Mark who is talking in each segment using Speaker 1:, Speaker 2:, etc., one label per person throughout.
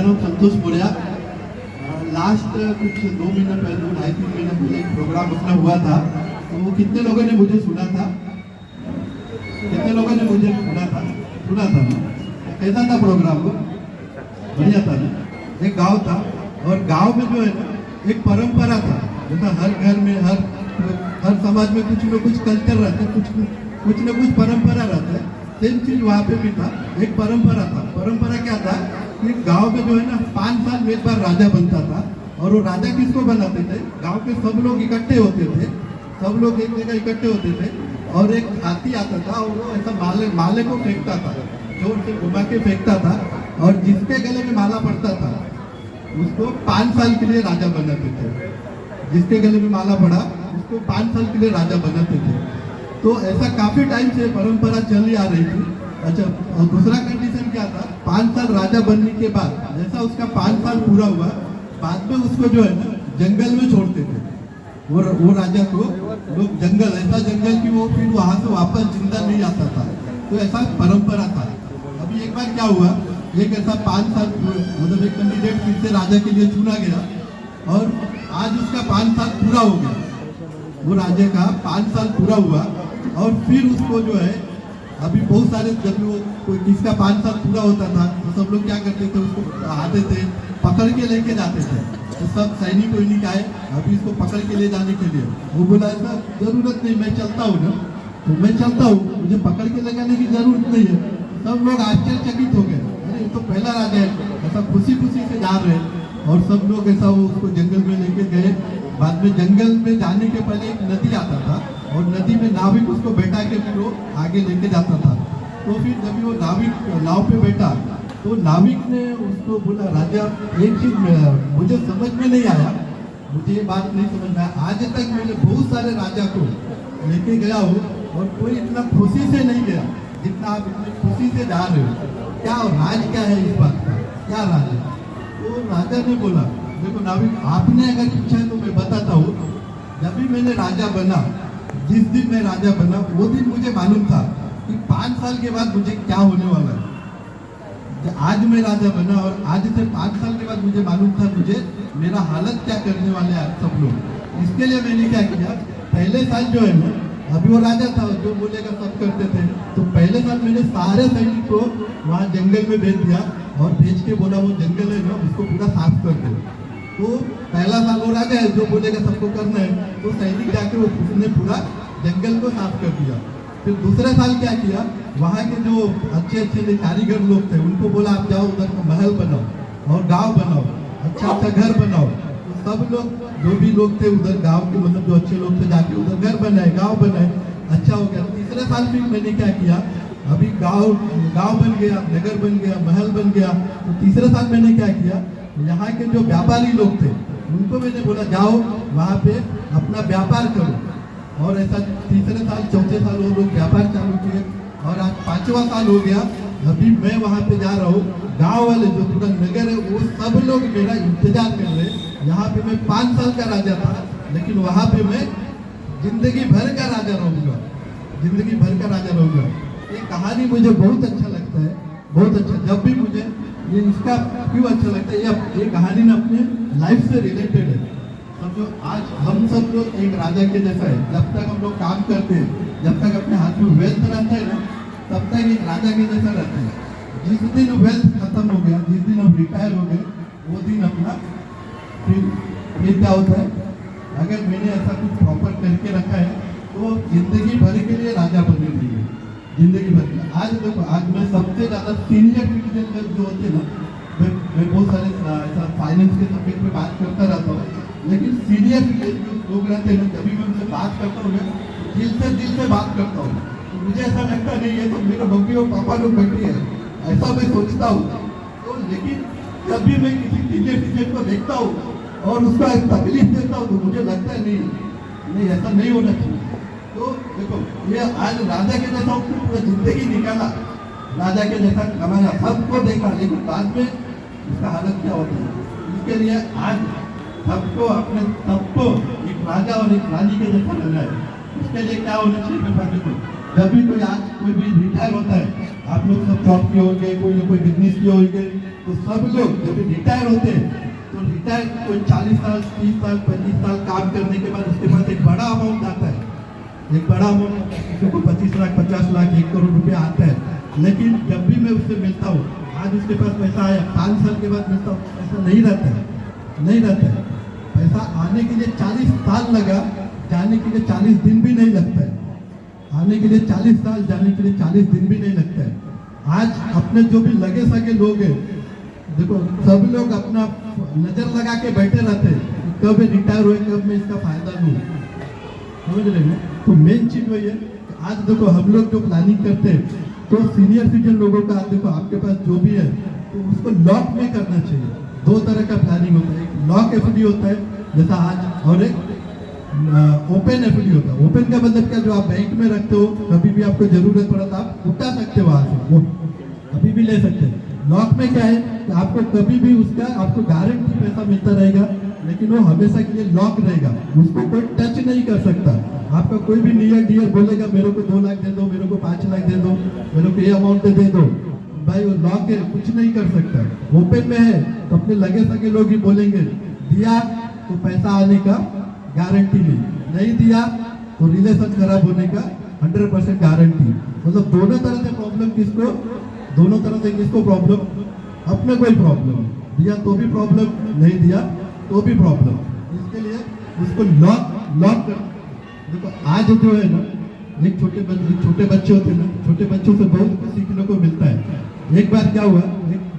Speaker 1: नाम संतोष मोरिया। लास्ट कुछ 2 महीने पहले 2-2.5-3 महीने पहले एक प्रोग्राम अपना हुआ था, तो वो कितने लोगों ने मुझे सुना था? कितने लोगों ने मुझे सुना था ना? कैसा था प्रोग्राम? वो बढ़िया था ना। एक गांव था और गांव में जो है ना एक परंपरा था, जैसा हर घर में हर समाज में कुछ न कुछ कल्चर रहता है, कुछ न कुछ परंपरा रहता है। सेम चीज वहाँ पे भी था, एक परंपरा था। परंपरा क्या था कि गांव में जो है ना 5 साल में एक बार राजा बनता था। और वो राजा किसको बनाते थे? गांव के सब लोग इकट्ठे होते थे, सब लोग एक जगह इकट्ठे होते थे और एक हाथी आता था और वो ऐसा माले को फेंकता था, जोर से घुमा के फेंकता था और जिसके गले में माला पड़ता था उसको 5 साल के लिए राजा बनाते थे। जिसके गले में माला पड़ा उसको 5 साल के लिए राजा बनाते थे। तो ऐसा काफी टाइम से परंपरा चली आ रही थी। अच्छा, और दूसरा कंडीशन क्या था? 5 साल राजा बनने के बाद जैसा उसका 5 साल पूरा हुआ, बाद में उसको जो है ना जंगल में छोड़ते थे। वो राजा को लोग ऐसा जंगल कि वो फिर वहां से वापस जिंदा नहीं आता था। तो ऐसा परंपरा था। अभी एक बार क्या हुआ, एक ऐसा 5 साल मतलब एक कैंडिडेट फिर से राजा के लिए चुना गया और आज उसका 5 साल पूरा हो गया। वो राजा का 5 साल पूरा हुआ और फिर उसको जो है अभी बहुत सारे, जब वो कोई किसका 5 साल पूरा होता था तो सब लोग क्या करते थे, उसको आते थे पकड़ के लेके जाते थे। तो सब सैनिक आए अभी इसको पकड़ के ले जाने के लिए। वो बोला ऐसा जरूरत नहीं, मैं चलता हूँ ना, तो मैं चलता हूँ, मुझे पकड़ के ले जाने की जरूरत नहीं है। सब लोग आश्चर्यचकित हो गए, अरे ये तो पहला राजा है, ऐसा खुशी खुशी से जा रहे हैं। और सब लोग ऐसा वो उसको जंगल में लेके गए। बाद में जंगल में जाने के पहले एक नदी आता था और नदी में नाविक उसको बैठा के फिर वो आगे लेके जाता था। तो फिर जब वो नाविक नाव पे बैठा तो नाविक ने उसको बोला, राजा एक चीज मुझे समझ में नहीं आया, मुझे ये बात नहीं समझ में आया, आज तक मैंने बहुत सारे राजा को लेके गया हूँ और कोई इतना खुशी से नहीं गया जितना आप इतनी खुशी से जा रहे हो। क्या राज क्या है इस बात का, क्या राज है? तो राजा ने बोला, देखो नाविक, आपने अगर पूछा है तो मैं बताता हूँ। जब भी मैंने राजा बना, जिस दिन मैं राजा बना वो दिन मुझे मालूम था कि 5 साल के बाद मुझे क्या होने वाला है। आज मैं राजा बना और आज से 5 साल के बाद मुझे मालूम था मुझे मेरा हालत क्या करने वाले हैं सब लोग। इसके लिए मैंने क्या किया, पहले साल जो है ना, अभी वो राजा था, जो बोलेगा सब करते थे, तो पहले साल मैंने सारे सैनिक को वहाँ जंगल में भेज दिया और भेज के बोला वो जंगल है ना उसको पूरा साफ कर दो। तो पहला साल वो राजा है, जो बोलेगा सबको करना है, तो सैनिक जाके उसने पूरा जंगल को साफ कर दिया। फिर दूसरे साल क्या किया, वहाँ के जो अच्छे अच्छे कारीगर लोग थे उनको बोला आप जाओ उधर महल बनाओ और गांव बनाओ, अच्छा अच्छा घर बनाओ। तो सब लोग जो भी लोग थे उधर गांव के, मतलब जो अच्छे लोग थे, जाके उधर घर बनाए, गांव बनाए, अच्छा हो गया। तीसरे साल फिर मैंने क्या किया, अभी गांव बन गया, नगर बन गया, महल बन गया। तो तीसरे साल मैंने क्या किया, यहाँ के जो व्यापारी लोग थे उनको मैंने बोला जाओ वहाँ पे अपना व्यापार करो। और ऐसा तीसरे साल चौथे साल वो लोग व्यापार चालू किए और आज 5वां साल हो गया। अभी मैं वहाँ पे जा रहा हूँ, गांव वाले जो पूरा नगर है वो सब लोग मेरा इंतजार कर रहे हैं। यहाँ पे मैं 5 साल का राजा था, लेकिन वहाँ पे मैं जिंदगी भर का राजा रहूँगा, जिंदगी भर का राजा रहूँगा। ये कहानी मुझे बहुत अच्छा लगता है, बहुत अच्छा। जब भी मुझे ये इसका क्यों अच्छा लगता है, ये कहानी ना अपने लाइफ से रिलेटेड है। समझो आज हम सब लोग एक राजा के जैसा है। जब तक हम लोग काम करते हैं, जब तक अपने हाथ में वेल्थ रहता है ना, तब तक एक राजा के जैसा रहता है। जिस दिन वेल्थ खत्म हो गया, जिस दिन हम रिटायर हो गए, वो दिन अपना फिर क्या होता है, अगर मैंने ऐसा कुछ प्रॉपर करके रखा है तो जिंदगी भर के लिए राजा बने रहिए, जिंदगी भर के। आज देखो, आज मैं सबसे ज़्यादा सीनियर सिटीजन जो होते हैं ना, मैं बहुत सारे ऐसा फाइनेंस के सब्जेक्ट में बात करता रहता हूँ, लेकिन सीनियर जो लोग रहते हैं ना, जब भी मैं उनसे बात करता हूँ ना, दिल से बात करता हूँ। तो मुझे ऐसा लगता नहीं है तो मेरे मम्मी और पापा लोग बैठे हैं, ऐसा मैं सोचता हूँ। तो लेकिन जब भी मैं किसी सीनियर सिटीजन को देखता हूँ और उसका तकलीफ देता हूँ तो मुझे लगता है नहीं ऐसा नहीं होना चाहिए। तो देखो, ये आज राजा के जैसा उसने पूरा जिंदगी निकाला, राजा के जैसा कमाया, सबको देखा, लेकिन बाद में इसका हालत क्या होता है। इसके लिए आज सबको एक राजा और एक रानी के जैसा लगा है। इसके लिए क्या होना चाहिए, जब भी कोई भी रिटायर होता है आप लोग सब जॉब किए होंगे, कोई ना कोई बिजनेस किए होंगे, तो सब लोग जब रिटायर होते हैं तो रिटायर कोई 40 साल 30 साल 35 साल काम करने के बाद उसके पास एक बड़ा अमाउंट आता है, एक बड़ा अमाउंट, किसी को 25 लाख 50 लाख 1 करोड़ रुपया आता है। लेकिन जब भी मैं उससे मिलता हूँ, आज उसके पास पैसा आया, 5 साल के बाद मिलता हूँ, ऐसा नहीं रहता है, नहीं रहता है। पैसा आने के लिए 40 साल लगा, जाने के लिए 40 दिन भी नहीं लगता है। आने के लिए 40 साल, जाने के लिए 40 दिन भी नहीं लगता है। आज अपने जो भी लगे सके लोग हैं, देखो सब लोग अपना नजर लगा के बैठे रहते हैं, कब रिटायर हुए, कब मैं इसका फायदा लूँ, समझ रहे हैं। तो मेन चीज वही है, आज देखो हम लोग जो प्लानिंग करते हैं तो सीनियर सिटीजन लोगों का, देखो आपके पास जो भी है तो उसको लॉक में करना चाहिए। 2 तरह का प्लानिंग होता है, एक लॉक एफडी होता है जैसा आज, और एक ओपन एफडी होता है। ओपन का मतलब क्या, जो आप बैंक में रखते हो, कभी भी आपको जरूरत पड़ा तो आप उठा सकते हो, वहां से वो अभी भी ले सकते हैं। लॉक में क्या है कि आपको कभी भी उसका आपको गारंटी पैसा मिलता रहेगा, लेकिन वो हमेशा के लिए लॉक रहेगा, उसको कोई टच नहीं कर सकता। आपका कोई भी नियर डियर बोलेगा मेरे को 2 लाख दे दो, मेरे को 5 लाख दे दो, मेरे को ये अमाउंट दे दो, भाई वो लॉक है, कुछ नहीं कर सकता। ओपन में है तो अपने लगे सके लोग ही बोलेंगे, दिया तो पैसा आने का गारंटी नहीं दिया तो रिलेशन खराब होने का 100% गारंटी। मतलब दोनों तरह से प्रॉब्लम किसको, दोनों तरह से किसको प्रॉब्लम, अपने कोई प्रॉब्लम, दिया तो भी प्रॉब्लम, नहीं दिया तो भी प्रॉब्लम। इसके लिए उसको लॉक कर। देखो आज जो है ना, एक छोटे बच्चे होते हैं ना, छोटे बच्चों से बहुत कुछ सीखने को मिलता है। एक बार क्या हुआ,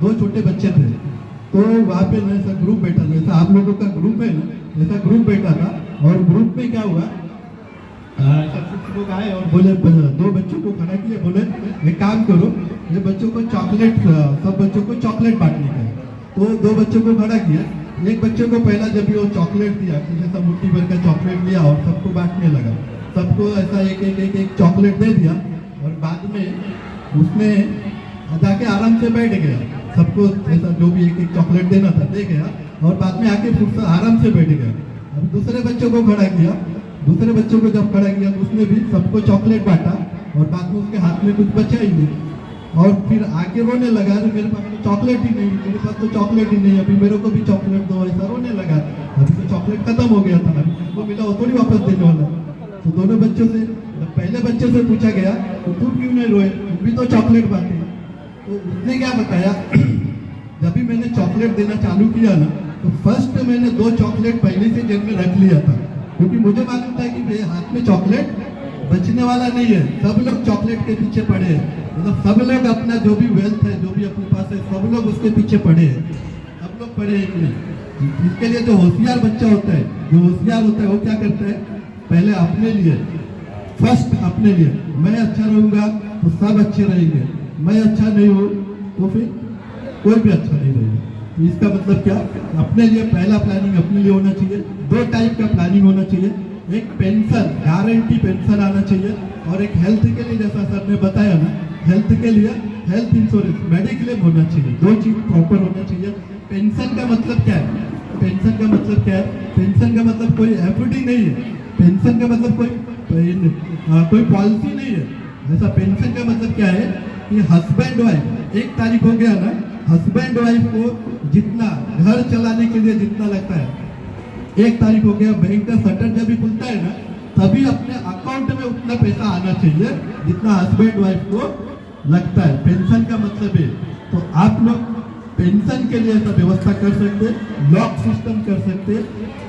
Speaker 1: 2 छोटे बच्चे थे, तो वहाँ पे ना ऐसा ग्रुप बैठा था, जैसा आप लोगों का ग्रुप है ना, ऐसा ग्रुप बैठा था। और ग्रुप में क्या हुआ, सब लोग आए और बोले, 2 बच्चों को खड़ा किए, बोले एक काम करो, ये बच्चों को चॉकलेट, सब बच्चों को चॉकलेट बांटने का है। तो 2 बच्चों को खड़ा किया, एक बच्चे को पहला जब वो चॉकलेट दिया, जैसा मुट्ठी भर का चॉकलेट लिया और सबको बांटने लगा, सबको ऐसा एक चॉकलेट दे दिया। और बाद में उसने जाके आराम से बैठ गया, सबको ऐसा जो भी एक चॉकलेट देना था दे गया, और बाद में आके फिर आराम से बैठ गया। अब दूसरे बच्चों को खड़ा किया, दूसरे बच्चों को जब खड़ा किया तो उसने भी सबको चॉकलेट बांटा, और बाद में उसके हाथ में कुछ बचा ही नहीं, और फिर आके रोने लगा, मेरे पास तो चॉकलेट ही नहीं, मेरे पास तो चॉकलेट ही नहीं, अभी मेरे को भी चॉकलेट दो, ऐसा रोने लगा। अभी तो चॉकलेट खत्म हो गया था, अभी जिसको मिला वो थोड़ी वापस देने वाला। तो दोनों बच्चों से, पहले बच्चे से पूछा गया तो तुम क्यों नहीं रोए, तुम भी तो चॉकलेट बांटे। तो उसने क्या बताया, जब भी मैंने चॉकलेट देना चालू किया ना, तो फर्स्ट मैंने 2 चॉकलेट पहले से जेब में रख लिया था, क्योंकि मुझे मालूम था कि मेरे हाथ में चॉकलेट बचने वाला नहीं है। सब लोग चॉकलेट के पीछे पड़े हैं, मतलब सब लोग अपना जो भी वेल्थ है, जो भी अपने पास है, सब लोग उसके पीछे पड़े हैं, सब लोग पड़े हैं कि नहीं। इसके लिए जो होशियार बच्चा होता है, जो होशियार होता है, वो क्या करता है, पहले अपने लिए, फर्स्ट अपने लिए, मैं अच्छा रहूंगा तो सब अच्छे रहेंगे, मैं अच्छा नहीं हूँ तो फिर कोई भी अच्छा नहीं रहेगा। तो इसका मतलब क्या, अपने लिए पहला प्लानिंग अपने लिए होना चाहिए। 2 टाइप का प्लानिंग होना चाहिए, एक पेंशन, गारंटी पेंशन आना चाहिए, और एक हेल्थ के लिए, जैसा सर ने बताया ना, हेल्थ के लिए हेल्थ इंश्योरेंस, मेडिक्लेम होना चाहिए। 2 चीज प्रॉपर होना चाहिए। पेंशन का मतलब क्या है, पेंशन का मतलब क्या है, पेंशन का मतलब कोई एफडी नहीं है, पेंशन का मतलब कोई पॉलिसी नहीं है। ऐसा पेंशन का मतलब क्या है कि हस्बैंड वाइफ, 1 तारीख हो गया ना, हस्बैंड वाइफ को जितना घर चलाने के लिए जितना लगता है, 1 तारीख हो गया, बैंक का शटर जब भी खुलता है ना, तभी अपने अकाउंट में उतना पैसा आना चाहिए जितना हस्बैंड वाइफ को लगता है। पेंशन का मतलब है, तो आप लोग पेंशन के लिए ऐसा व्यवस्था कर सकते, लॉक सिस्टम कर सकते।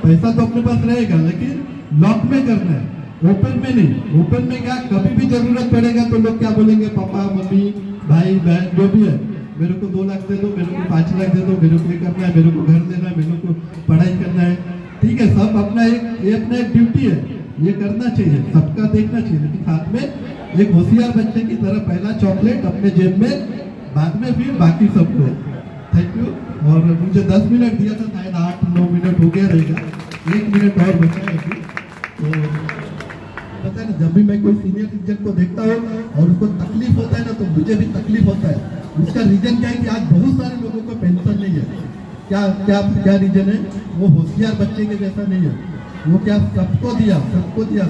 Speaker 1: पैसा तो अपने पास रहेगा, लेकिन लॉक में करना है, ओपन में नहीं। ओपन में क्या, कभी भी जरूरत पड़ेगा तो लोग क्या बोलेंगे, पापा मम्मी भाई बहन जो भी है, मेरे को 2 लाख दे दो, मेरे को 5 लाख दे दो, मेरे को ये करना है, मेरे को घर देना है, मेरे को पढ़ाई करना है। ठीक है, सब अपना एक ड्यूटी है, ये करना चाहिए, सबका देखना चाहिए, लेकिन साथ में एक होशियार बच्चे की तरह पहला चॉकलेट अपने जेब में, बाद में फिर बाकी सबको। Thank you. और मुझे 10 मिनट दिया था, शायद 8-9 मिनट हो गया रहेगा, 1 मिनट और बचा है अभी। तो पता है ना, जब भी मैं कोई सीनियर सिटीजन को देखता हूँ और उसको तकलीफ होता है ना, तो मुझे भी तकलीफ होता है। उसका रीजन क्या है कि आज बहुत सारे लोगों को पेंशन नहीं है। क्या क्या क्या रीजन है, वो होशियार बच्चे के जैसा नहीं है। वो क्या सबको दिया,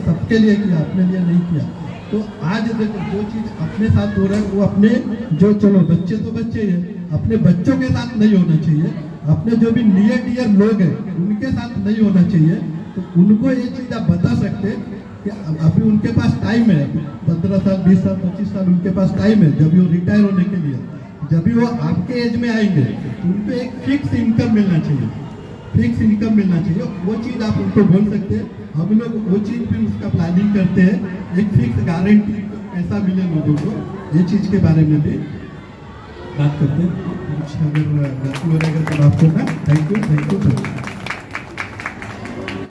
Speaker 1: सबके लिए किया, अपने लिए नहीं किया। तो आज देखो जो चीज अपने साथ हो रहा है वो अपने जो चलो बच्चे तो बच्चे हैं, अपने बच्चों के साथ नहीं होना चाहिए, अपने जो भी नियर डियर लोग हैं उनके साथ नहीं होना चाहिए। तो उनको ये चीज आप बता सकते हैं कि अभी उनके पास टाइम है, 15 साल 20 साल 25 साल उनके पास टाइम है, जब वो रिटायर होने के लिए, जब भी वो आपके एज में आएंगे तो उनको एक फिक्स इनकम मिलना चाहिए, फिक्स इनकम मिलना चाहिए। वो चीज़ आप उनको बोल सकते हैं, हम लोग वो चीज़ फिर उसका प्लानिंग करते हैं, एक फिक्स गारंटी ऐसा मिले लोगों को, ये चीज़ के बारे में भी बात करते हैं। कुछ अगर गलती हो रहेगा तो आपको ना थैंक यू सो मच।